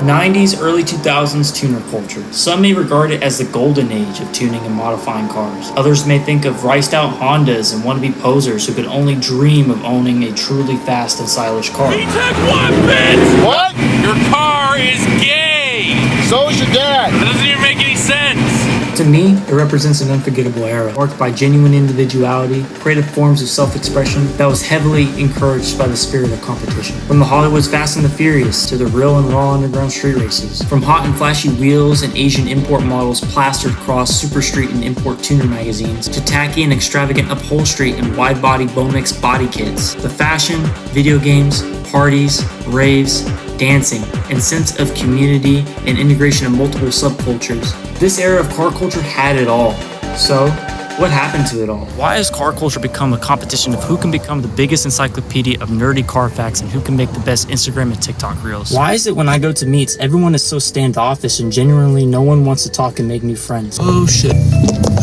90s, early 2000s tuner culture. Some may regard it as the golden age of tuning and modifying cars. Others may think of riced out Hondas and wannabe posers who could only dream of owning a truly fast and stylish car. He took what, bitch? What? Your car is gay! So is your dad. That doesn't even make any sense! To me, it represents an unforgettable era, marked by genuine individuality, creative forms of self-expression that was heavily encouraged by the spirit of competition. From the Hollywood's Fast and the Furious to the real and raw underground street races, from hot and flashy wheels and Asian import models plastered across super street and import tuner magazines, to tacky and extravagant upholstery and wide-body Bomix body kits, the fashion, video games, parties, raves, dancing, and sense of community and integration of multiple subcultures. This era of car culture had it all. So, what happened to it all? Why has car culture become a competition of who can become the biggest encyclopedia of nerdy car facts and who can make the best Instagram and TikTok reels? Why is it when I go to meets, everyone is so standoffish and genuinely no one wants to talk and make new friends? Oh shit.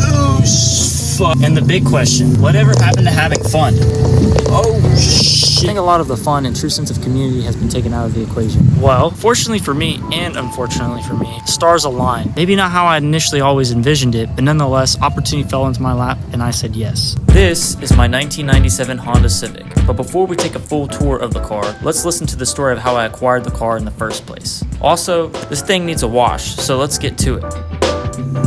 Oh fuck. And the big question, whatever happened to having fun? Oh shit. I think a lot of the fun and true sense of community has been taken out of the equation. Well, fortunately for me, and unfortunately for me, stars aligned. Maybe not how I initially always envisioned it, but nonetheless, opportunity fell into my lap and I said yes. This is my 1997 Honda Civic, but before we take a full tour of the car, let's listen to the story of how I acquired the car in the first place. Also, this thing needs a wash, so let's get to it.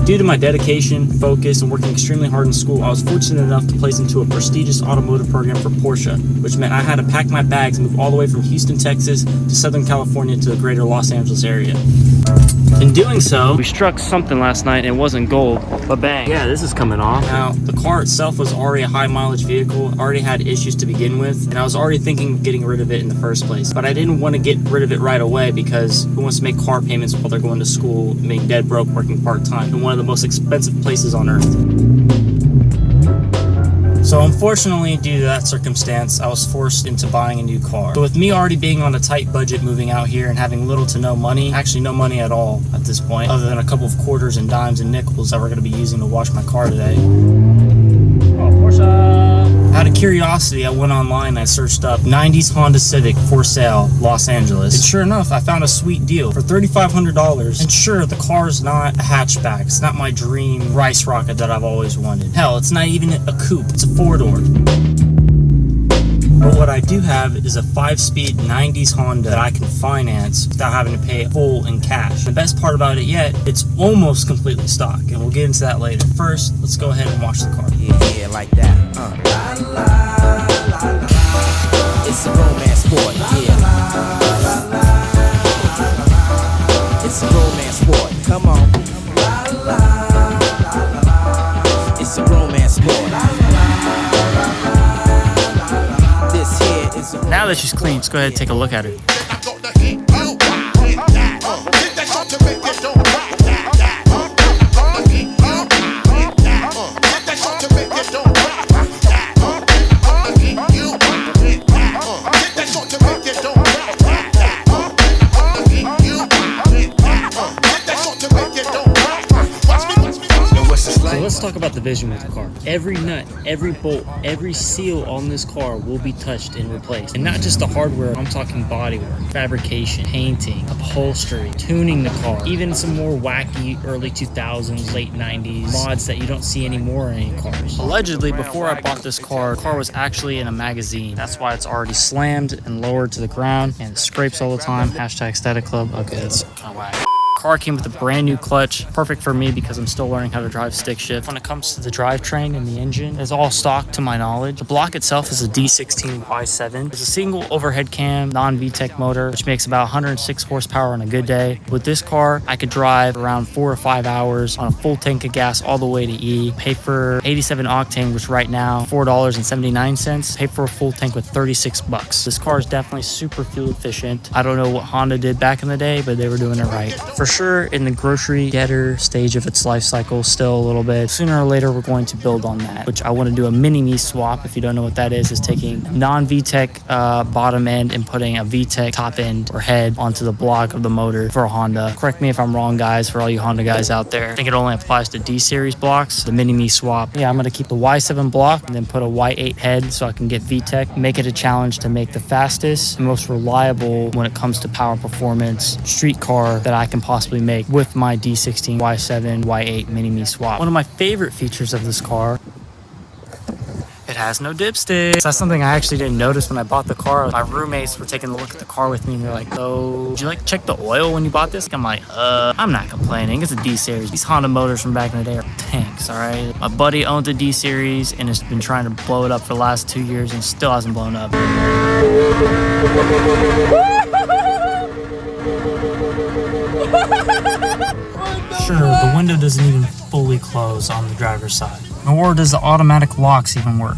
Due to my dedication, focus, and working extremely hard in school, I was fortunate enough to place into a prestigious automotive program for Porsche, which meant I had to pack my bags and move all the way from Houston, Texas to Southern California to the greater Los Angeles area. In doing so, we struck something last night and it wasn't gold, but bang. Yeah, this is coming off. Now, the car itself was already a high mileage vehicle, already had issues to begin with, and I was already thinking of getting rid of it in the first place. But I didn't want to get rid of it right away because who wants to make car payments while they're going to school, being dead broke, working part-time in one of the most expensive places on earth? So unfortunately, due to that circumstance, I was forced into buying a new car. So with me already being on a tight budget moving out here and having little to no money, actually no money at all at this point, other than a couple of quarters and dimes and nickels that we're going to be using to wash my car today. Oh, Porsche! Out of curiosity, I went online and I searched up 90s Honda Civic for sale, Los Angeles. And sure enough, I found a sweet deal for $3,500. And sure, the car's not a hatchback. It's not my dream rice rocket that I've always wanted. Hell, it's not even a coupe. It's a four-door. But what I do have is a 5-speed 90s Honda that I can finance without having to pay full in cash. The best part about it yet, it's almost completely stock, and we'll get into that later. First, let's go ahead and wash the car. Yeah, like that. It's a romance sport, yeah. It's a romance sport, come on. It's a romance sport. Now that she's clean, let's go ahead and take a look at her. Let's talk about the vision with the car. Every nut, every bolt, every seal on this car will be touched and replaced. And not just the hardware, I'm talking bodywork, fabrication, painting, upholstery, tuning the car, even some more wacky early 2000s, late 90s mods that you don't see anymore in any cars. Allegedly, before I bought this car, the car was actually in a magazine. That's why it's already slammed and lowered to the ground and it scrapes all the time. Hashtag Static Club. Okay, that's kind of whack. Car came with a brand new clutch, perfect for me because I'm still learning how to drive stick shift. When it comes to the drivetrain and the engine, it's all stock to my knowledge. The block itself is a D16Y7. It's a single overhead cam, non-VTEC motor, which makes about 106 horsepower on a good day. With this car, I could drive around 4 or 5 hours on a full tank of gas all the way to E. Pay for 87 octane, which right now $4.79. Pay for a full tank with 36 bucks. This car is definitely super fuel efficient. I don't know what Honda did back in the day, but they were doing it right. For sure in the grocery getter stage of its life cycle still a little bit. Sooner or later, we're going to build on that, which I want to do a mini-me swap. If you don't know what that is taking non-VTEC bottom end and putting a VTEC top end or head onto the block of the motor for a Honda. Correct me if I'm wrong, guys, for all you Honda guys out there. I think it only applies to D-series blocks, the mini-me swap. Yeah, I'm going to keep the Y7 block and then put a Y8 head so I can get VTEC. Make it a challenge to make the fastest and most reliable when it comes to power performance street car that I can possibly make with my D16 Y7 Y8 mini-me swap. One of my favorite features of this car, it has no dipsticks. That's something I actually didn't notice when I bought the car. My roommates were taking a look at the car with me and they're like, oh, did you like check the oil when you bought this? I'm like, I'm not complaining. It's a D-series. These Honda motors from back in the day are tanks, all right? My buddy owns a D-series and has been trying to blow it up for the last 2 years and still hasn't blown up. Sure, the window doesn't even fully close on the driver's side. Nor does the automatic locks even work.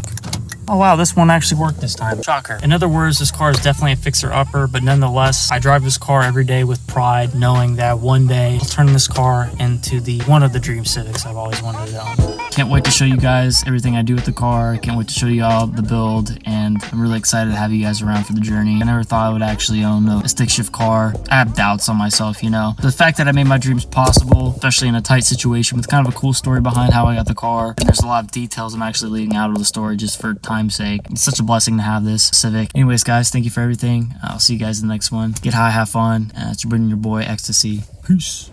Oh wow, this one actually worked this time. Shocker. In other words, this car is definitely a fixer-upper, but nonetheless, I drive this car every day with pride, knowing that one day I'll turn this car into one of the dream Civics I've always wanted to own. Can't wait to show you guys everything I do with the car. Can't wait to show you all the build, and I'm really excited to have you guys around for the journey. I never thought I would actually own a stick shift car. I have doubts on myself, you know. The fact that I made my dreams possible, especially in a tight situation with kind of a cool story behind how I got the car, and there's a lot of details I'm actually leaving out of the story just for time's sake. It's such a blessing to have this Civic. Anyways, guys, thank you for everything. I'll see you guys in the next one. Get high, have fun. It's your boy, Ecstasy. Peace.